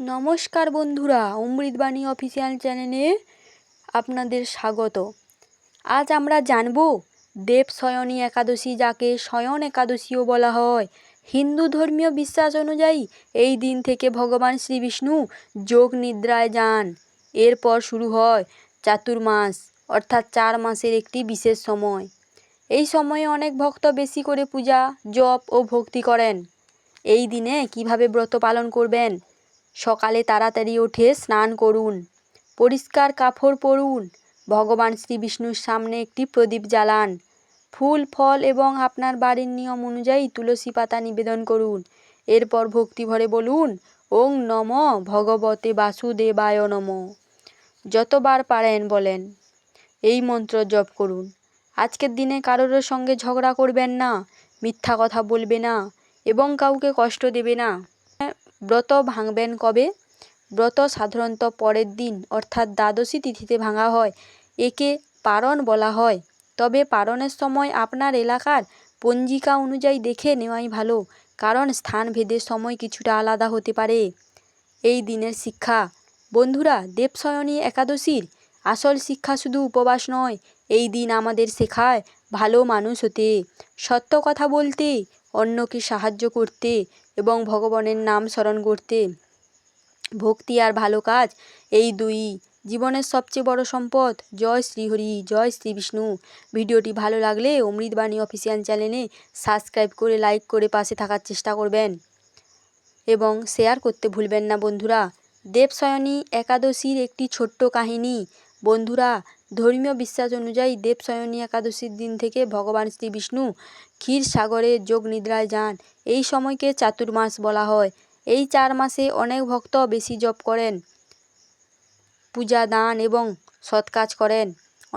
নমস্কার বন্ধুরা, অমৃতবাণী অফিসিয়াল চ্যানেলে আপনাদের স্বাগত। আজ আমরা জানব দেবশয়নী একাদশী, যাকে শয়ন একাদশীও বলা হয়। হিন্দু ধর্মীয় বিশ্বাস অনুযায়ী এই দিন থেকে ভগবান শ্রীবিষ্ণু যোগ নিদ্রায় যান। এরপর শুরু হয় চাতুর্মাস, অর্থাৎ 4 মাসের একটি বিশেষ সময়। এই সময়ে অনেক ভক্ত বেশি করে পূজা, জপ ও ভক্তি করেন। এই দিনে কিভাবে ব্রত পালন করবেন? সকালে তাড়াতাড়ি উঠে স্নান করুন, পরিষ্কার কাপড় পরুন, ভগবান শ্রীবিষ্ণুর সামনে একটি প্রদীপ জ্বালান, ফুল, ফল এবং আপনার বাড়ির নিয়ম অনুযায়ী তুলসী পাতা নিবেদন করুন। এরপর ভক্তি ভরে বলুন, ওং নমঃ ভগবতে বাসুদেবায় নমঃ। যতবার পারেন বলেন। এই মন্ত্র জপ করুন। আজকের দিনে কারোর সঙ্গে ঝগড়া করবেন না, মিথ্যা কথা বলবে না এবং কাউকে কষ্ট দেবে না। ব্রত ভাঙবেন কবে? ব্রত সাধারণত পরের দিন অর্থাৎ দ্বাদশী তিথিতে ভাঙা হয়। একে পারণ বলা হয়। তবে পারণের সময় আপনার এলাকার পঞ্জিকা অনুযায়ী দেখে নেওয়াই ভালো, কারণ স্থানভেদে সময় কিছুটা আলাদা হতে পারে। এই দিনের শিক্ষা। বন্ধুরা, দেবশয়নী একাদশীর আসল শিক্ষা শুধু উপবাস নয়। এই দিন আমাদের শেখায় ভালো মানুষ হতে, সত্য কথা বলতে, অন্যকে সাহায্য করতে এবং ভগবানের নাম স্মরণ করতে। ভক্তি আর ভালো কাজ, এই দুই জীবনের সবচেয়ে বড় সম্পদ। জয় শ্রীহরি, জয় শ্রী বিষ্ণু। ভিডিওটি ভালো লাগলে অমৃতবাণী অফিসিয়াল চ্যানেলে সাবস্ক্রাইব করে, লাইক করে পাশে থাকার চেষ্টা করবেন এবং শেয়ার করতে ভুলবেন না বন্ধুরা। দেবশয়নী একাদশীর একটি ছোট্ট কাহিনী। বন্ধুরা, ধর্মীয় বিশ্বাস অনুযায়ী দেবশয়নী একাদশীর দিন থেকে ভগবান শ্রী বিষ্ণু ক্ষীরসাগরে যোগ নিদ্রায় যান। এই সময়কে চাতুর্মাস বলা হয়। এই 4 মাসে অনেক ভক্ত বেশি জপ করেন, পূজা, দান এবং সৎ কাজ করেন।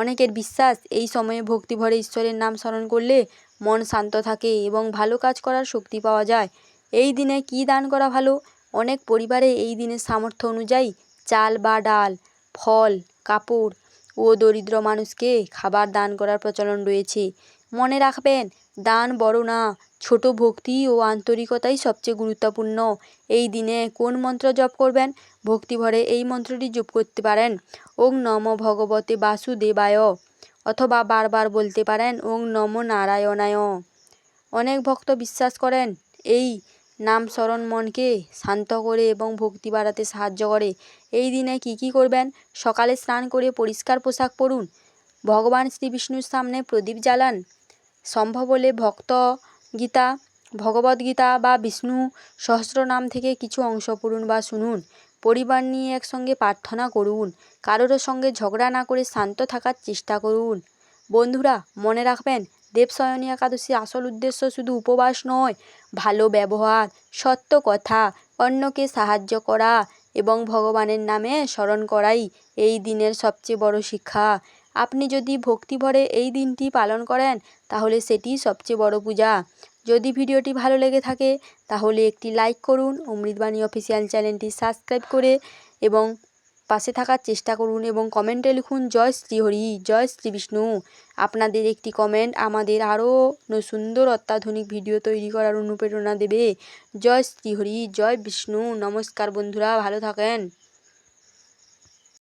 অনেকের বিশ্বাস এই সময়ে ভক্তি ভরে ঈশ্বরের নাম স্মরণ করলে মন শান্ত থাকে এবং ভালো কাজ করার শক্তি পাওয়া যায়। এই দিনে কি দান করা ভালো? অনেক পরিবারে এই দিনের সামর্থ্য অনুযায়ী চাল বা ডাল, ফল, কাপড় ও দরিদ্র মানুষকে খাবার দান করার প্রচলন রয়েছে। মনে রাখবেন, দান বড় না, ছোট ভক্তি ও আন্তরিকতাই সবচেয়ে গুরুত্বপূর্ণ। এই দিনে কোন মন্ত্র জপ করবেন? ভক্তি ভরে এই মন্ত্রটি জপ করতে পারেন, ওং নমঃ ভগবতে বাসুদেবায়, অথবা বারবার বলতে পারেন ওং নমো নারায়ণায়। অনেক ভক্ত বিশ্বাস করেন এই নাম স্মরণ মনকে শান্ত করে এবং ভক্তি বাড়াতে সাহায্য করে। এই দিনে কি করবেন? সকালে স্নান করে পরিষ্কার পোশাক পরুন, ভগবান শ্রীবিষ্ণুর সামনে প্রদীপ জ্বালান, সম্ভব হলে ভগবদ্গীতা বা বিষ্ণু সহস্রনাম থেকে কিছু অংশ পড়ুন বা শুনুন। পরিবার নিয়ে একসঙ্গে প্রার্থনা করুন। কারোর সঙ্গে ঝগড়া না করে শান্ত থাকার চেষ্টা করুন। বন্ধুরা, মনে রাখবেন, দেবশয়নী একাদশীর আসল উদ্দেশ্য শুধু উপবাস নয়, ভালো ব্যবহার, সত্য কথা, অন্যকে সাহায্য করা এবং ভগবানের নামে স্মরণ করাই এই দিনের সবচেয়ে বড় শিক্ষা। আপনি যদি ভক্তি ভরে এই দিনটি পালন করেন, তাহলে সেটি সবচেয়ে বড় পূজা। যদি ভিডিওটি ভালো লেগে থাকে তাহলে একটি লাইক করুন, অমৃতবাণী অফিসিয়াল চ্যানেলটি সাবস্ক্রাইব করে এবং পাশে থাকার চেষ্টা করুন এবং কমেন্টে লিখুন জয় শ্রীহরি, জয় শ্রী বিষ্ণু। আপনাদের একটি কমেন্ট আমাদের আরও সুন্দর অত্যাধুনিক ভিডিও তৈরি করার অনুপ্রেরণা দেবে। জয় শ্রীহরি, জয় বিষ্ণু। নমস্কার বন্ধুরা, ভালো থাকেন।